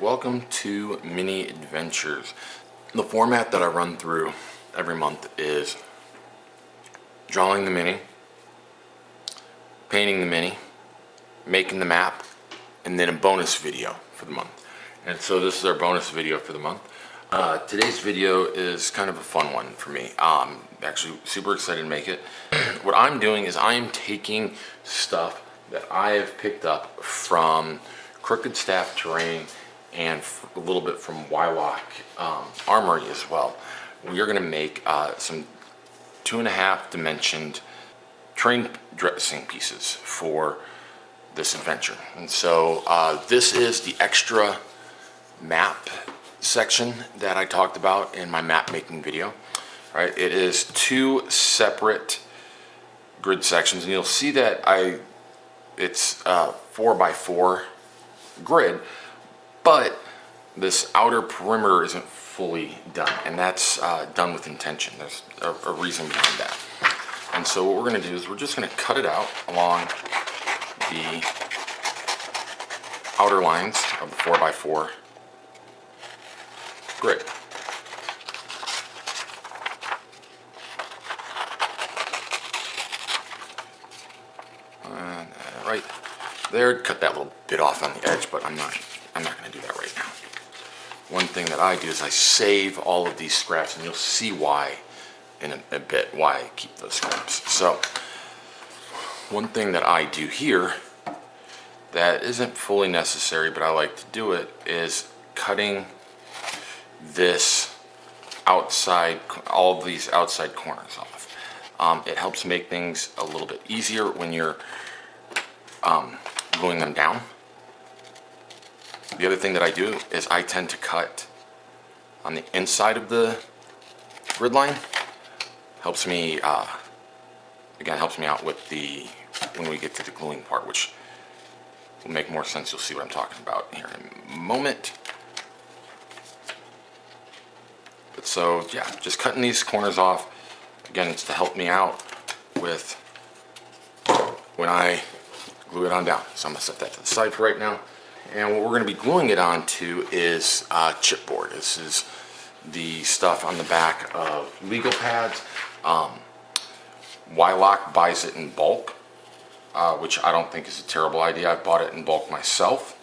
Welcome to Mini Adventures. The format that I run through every month is drawing the mini, painting the mini, making the map, and then a bonus video for the month. And so this is our bonus video for the month. Today's video is kind of a fun one for me. Actually super excited to make it. What I'm doing is I am taking stuff that I have picked up from Crooked Staff Terrain and a little bit from Wylock Armory as well. We are going to make some 2.5 dimensioned terrain dressing pieces for this adventure. And so this is the extra map section that I talked about in my map making video. All right, it is 2 separate grid sections, and you'll see that it's 4x4 grid, but this outer perimeter isn't fully done, and that's done with intention. There's a reason behind that. And so what we're going to do is we're just going to cut it out along the outer lines of the 4x4 grid. Right there, cut that little bit off on the edge, but I'm not going to do that right now. One thing that I do is I save all of these scraps, and you'll see why in a bit, why I keep those scraps. So one thing that I do here that isn't fully necessary, but I like to do it, is cutting this outside, all of these outside corners off. It helps make things a little bit easier when you're gluing them down. The other thing that I do is I tend to cut on the inside of the grid line. Helps me, again, helps me out with when we get to the gluing part, which will make more sense. You'll see what I'm talking about here in a moment. But so, yeah, just cutting these corners off. Again, it's to help me out with when I glue it on down. So I'm going to set that to the side for right now. And what we're going to be gluing it onto is chipboard. This is the stuff on the back of legal pads. Wylock buys it in bulk, which I don't think is a terrible idea. I bought it in bulk myself.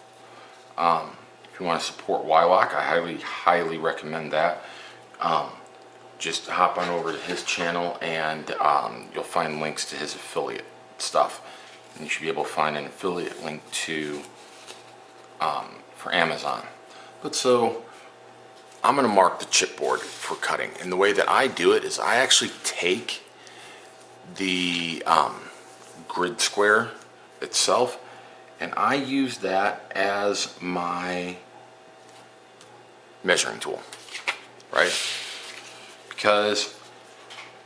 If you want to support Wylock, I highly recommend that. Just hop on over to his channel, and you'll find links to his affiliate stuff. And you should be able to find an affiliate link to for Amazon. But so I'm going to mark the chipboard for cutting, and the way that I do it is I actually take the grid square itself, and I use that as my measuring tool, right? Because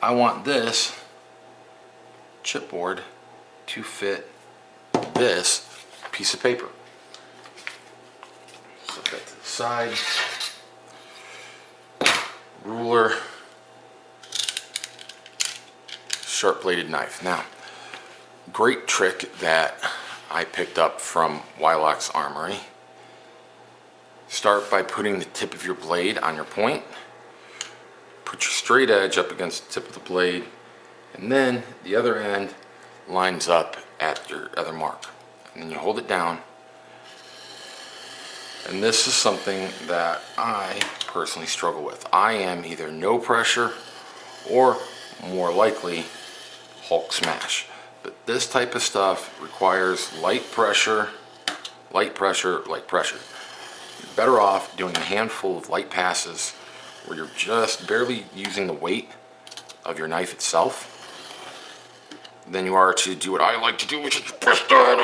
I want this chipboard to fit this piece of paper. Set that to the side. Ruler, sharp bladed knife. Now, great trick that I picked up from Wylock's Armory. Start by putting the tip of your blade on your point. Put your straight edge up against the tip of the blade, and then the other end lines up at your other mark. And then you hold it down. And this is something that I personally struggle with. I am either no pressure or more likely Hulk smash. But this type of stuff requires light pressure, light pressure, light pressure. You're better off doing a handful of light passes where you're just barely using the weight of your knife itself than you are to do what I like to do, which is press down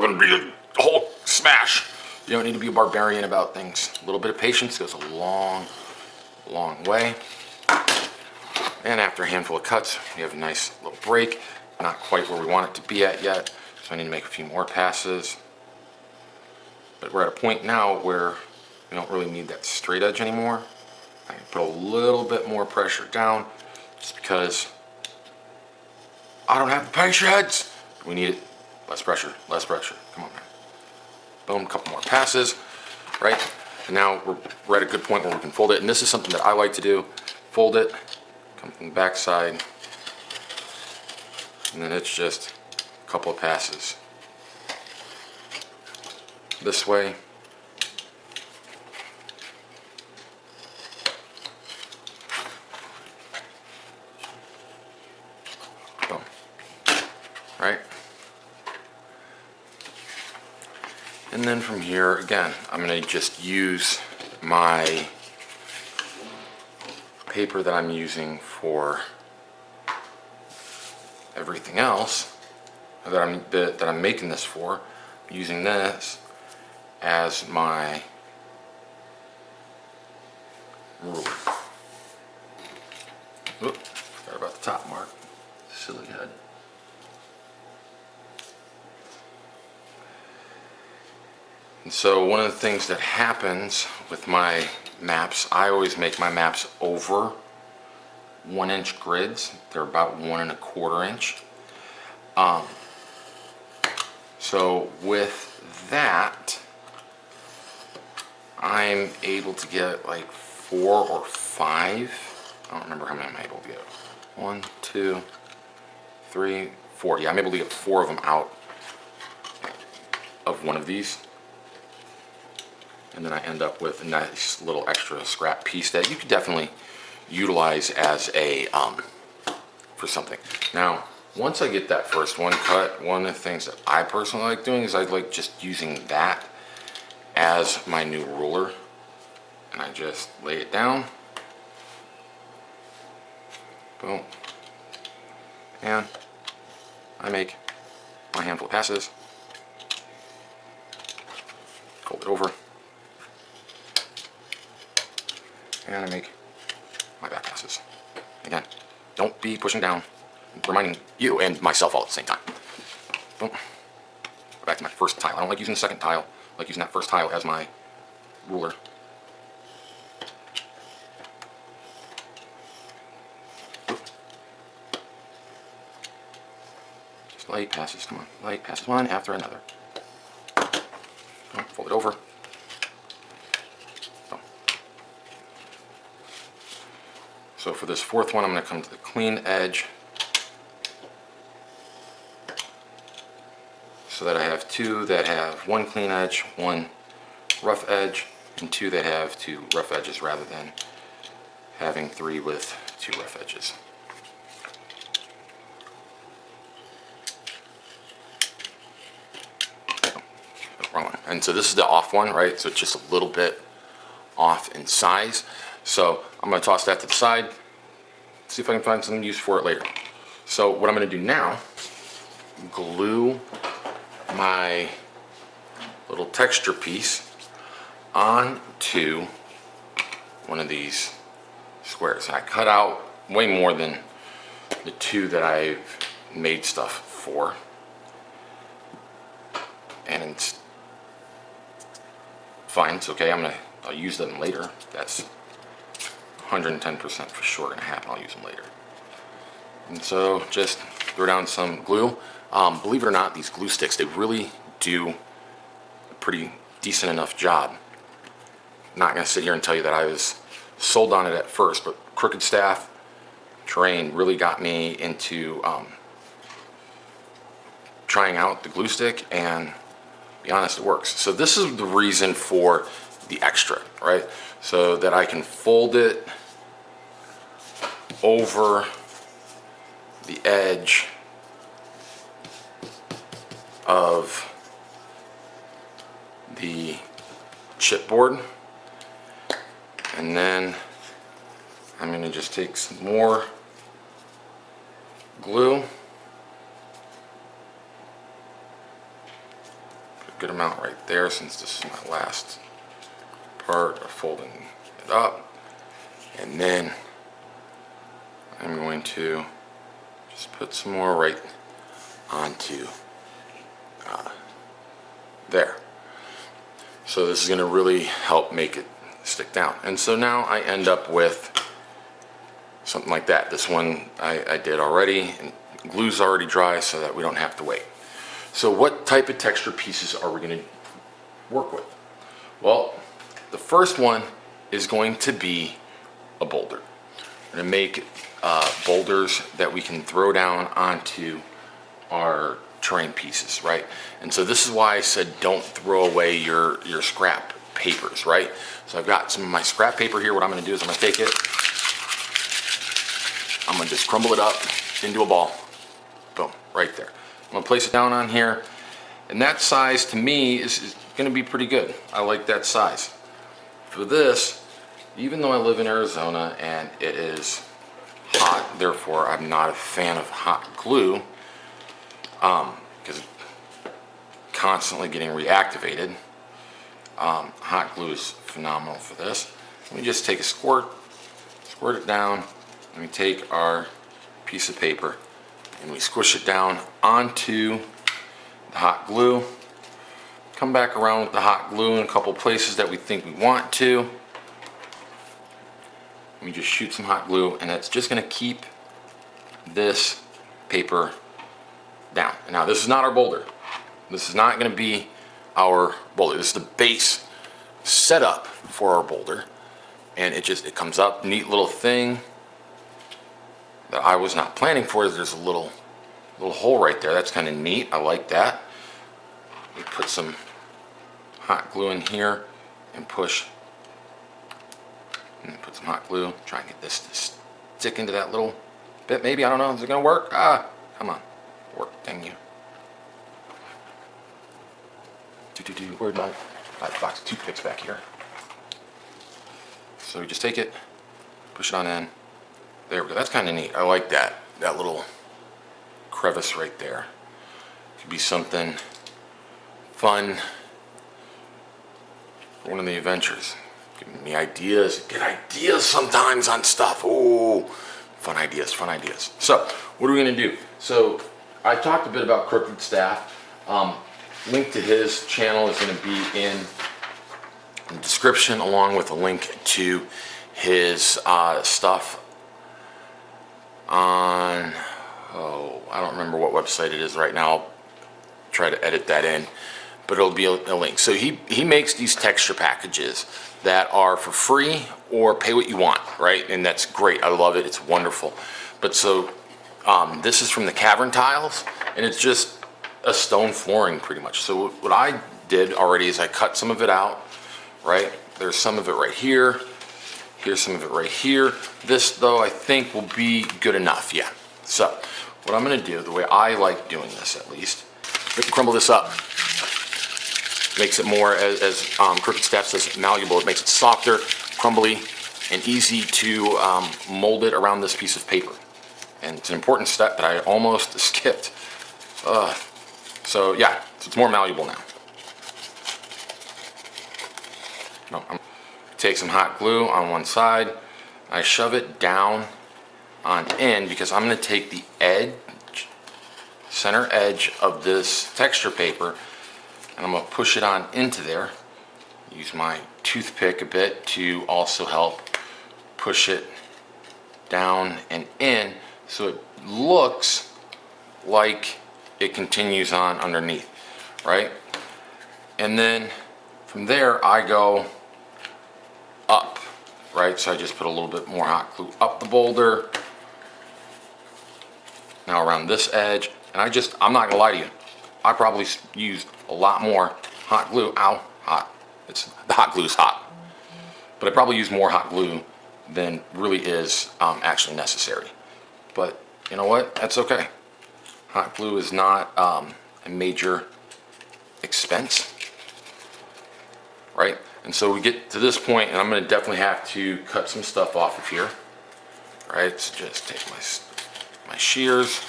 and be a Hulk smash. You don't need to be a barbarian about things. A little bit of patience goes a long, long way. And after a handful of cuts, we have a nice little break. Not quite where we want it to be at yet, so I need to make a few more passes. But we're at a point now where we don't really need that straight edge anymore. I can put a little bit more pressure down just because I don't have the patience. We need it. Less pressure, less pressure. Come on, man. Boom, a couple more passes, right? And now we're at a good point where we can fold it, and this is something that I like to do. Fold it, come from the back side, and then it's just a couple of passes this way. Boom. Right? And then from here, again, I'm going to just use my paper that I'm using for everything else that I'm making this for, using this as my ruler. Oop, forgot about the top mark. Silly head. And so one of the things that happens with my maps, I always make my maps over 1-inch grids. They're about 1 1/4 inch. So with that, I'm able to get like 4 or 5. I don't remember how many I'm able to get. 1, 2, 3, 4. Yeah, I'm able to get 4 of them out of one of these. And then I end up with a nice little extra scrap piece that you could definitely utilize as a for something. Now, once I get that first one cut, one of the things that I personally like doing is I like just using that as my new ruler, and I just lay it down. Boom. And I make my handful of passes. Fold it over. And I make my back passes. Again, don't be pushing down, reminding you and myself all at the same time. Boom. Go back to my first tile. I don't like using the second tile. I like using that first tile as my ruler. Just light passes, come on. Light passes one after another. Boom. Fold it over. So for this fourth one, I'm going to come to the clean edge so that I have 2 that have 1 clean edge, 1 rough edge, and 2 that have 2 rough edges rather than having 3 with 2 rough edges. Oh, wrong one. And so this is the off one, right? So it's just a little bit off in size. So I'm going to toss that to the side, see if I can find some use for it later. So what I'm going to do now, glue my little texture piece onto one of these squares. And I cut out way more than the 2 that I've made stuff for. And it's fine, it's okay. I'll use them later. That's 110% for sure gonna happen. I'll use them later. And so just throw down some glue. Believe it or not, these glue sticks, they really do a pretty decent enough job. Not gonna sit here and tell you that I was sold on it at first, but Crooked Staff Terrain really got me into trying out the glue stick, and to be honest, it works. So this is the reason for the extra, right? So that I can fold it over the edge of the chipboard, and then I'm going to just take some more glue, put a good amount right there since this is my last part of folding it up, and then I'm going to just put some more right onto there. So this is going to really help make it stick down. And so now I end up with something like that. This one I did already, and glue's already dry so that we don't have to wait. So what type of texture pieces are we going to work with? Well, The first one is going to be a boulder. We're going to make boulders that we can throw down onto our terrain pieces, right? And so this is why I said don't throw away your scrap papers, right? So I've got some of my scrap paper here. What I'm going to do is I'm going to take it, I'm going to just crumble it up into a ball. Boom, right there. I'm going to place it down on here, and that size to me is going to be pretty good. I like that size. For this, even though I live in Arizona and it is hot, therefore I'm not a fan of hot glue, because constantly getting reactivated. Hot glue is phenomenal for this. Let me just take a squirt it down, and we take our piece of paper and we squish it down onto the hot glue. Come back around with the hot glue in a couple places that we think we want to. We just shoot some hot glue, and that's just going to keep this paper down. Now this is not our boulder. This is not going to be our boulder. This is the base setup for our boulder, and it comes up, neat little thing that I was not planning for. There's a little hole right there. That's kind of neat. I like that. We put some hot glue in here and push, and then put some hot glue. Try and get this to stick into that little bit. Maybe, I don't know. Is it gonna work? Come on, work. Dang you. Where'd my box of toothpicks back here? So we just take it, push it on in. There we go. That's kind of neat. I like that little crevice right there. Could be something fun for one of the adventures. Giving me ideas. Get ideas sometimes on stuff. Oh, fun ideas, fun ideas. So what are we going to do? So I talked a bit about Crooked Staff. Link to his channel is going to be in the description, along with a link to his stuff on, I don't remember what website it is right now. I'll try to edit that in, but it'll be a link. So he makes these texture packages that are for free or pay what you want, right? And that's great. I love it. It's wonderful. But so this is from the Cavern Tiles, and it's just a stone flooring pretty much. So what I did already is I cut some of it out, right? There's some of it right here. Here's some of it right here. This though I think will be good enough, yeah. So what I'm gonna do, the way I like doing this at least, we can crumble this up. Makes it more, as Crooked Staff says, malleable. It makes it softer, crumbly, and easy to mold it around this piece of paper. And it's an important step that I almost skipped. So yeah, so it's more malleable now. Take some hot glue on one side. I shove it down on in because I'm going to take the center edge of this texture paper, and I'm going to push it on into there. Use my toothpick a bit to also help push it down and in so it looks like it continues on underneath, right? And then from there I go up, right? So I just put a little bit more hot glue up the boulder. Now around this edge, and I'm not gonna lie to you, I probably used a lot more hot glue. Ow, hot. The hot glue is hot. But I probably used more hot glue than really is actually necessary. But you know what? That's okay. Hot glue is not a major expense, right? And so we get to this point, and I'm going to definitely have to cut some stuff off of here, right? So just take my shears,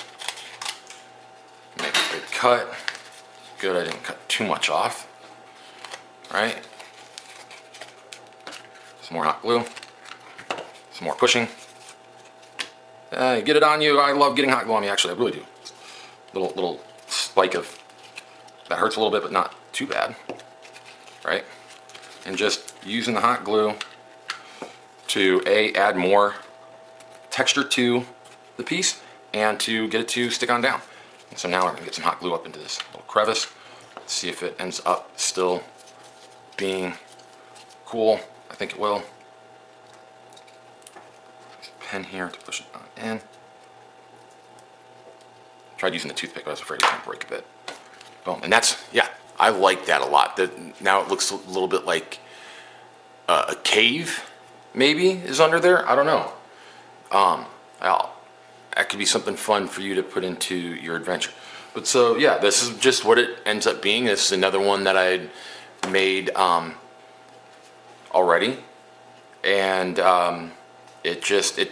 make a big cut. Good, I didn't cut too much off, right? Some more hot glue, some more pushing. Get it on you. I love getting hot glue on me, actually, I really do. Little spike of, that hurts a little bit, but not too bad, right? And just using the hot glue to add more texture to the piece and to get it to stick on down. And so now we're gonna get some hot glue up into this little crevice. Let's see if it ends up still being cool. I think it will. Pen here to push it on in. Tried using the toothpick, I was afraid it was going to break a bit. Boom, and that's, yeah, I like that a lot. Now it looks a little bit like a cave, maybe, is under there. I don't know. That could be something fun for you to put into your adventure. But so, yeah, this is just what it ends up being. This is another one that I made already. And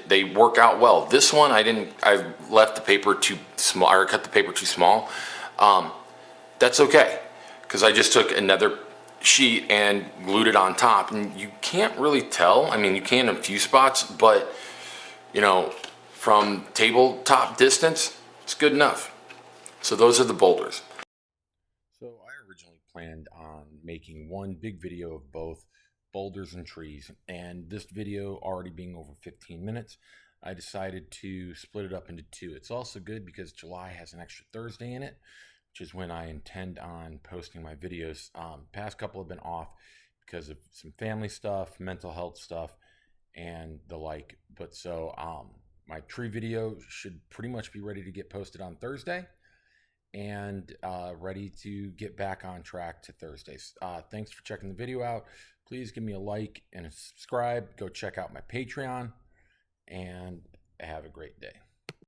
they work out well. This one, I left the paper too small, or cut the paper too small. That's okay, because I just took another sheet and glued it on top, and you can't really tell. I mean, you can in a few spots, but you know, from tabletop distance, it's good enough. So those are the boulders. So I originally planned on making one big video of both boulders and trees, and this video already being over 15 minutes, I decided to split it up into two. It's also good because July has an extra Thursday in it, which is when I intend on posting my videos. Past couple have been off because of some family stuff, mental health stuff, and the like. But so my tree video should pretty much be ready to get posted on Thursday, and ready to get back on track to Thursdays. Thanks for checking the video out. Please give me a like and a subscribe. Go check out my Patreon, and have a great day.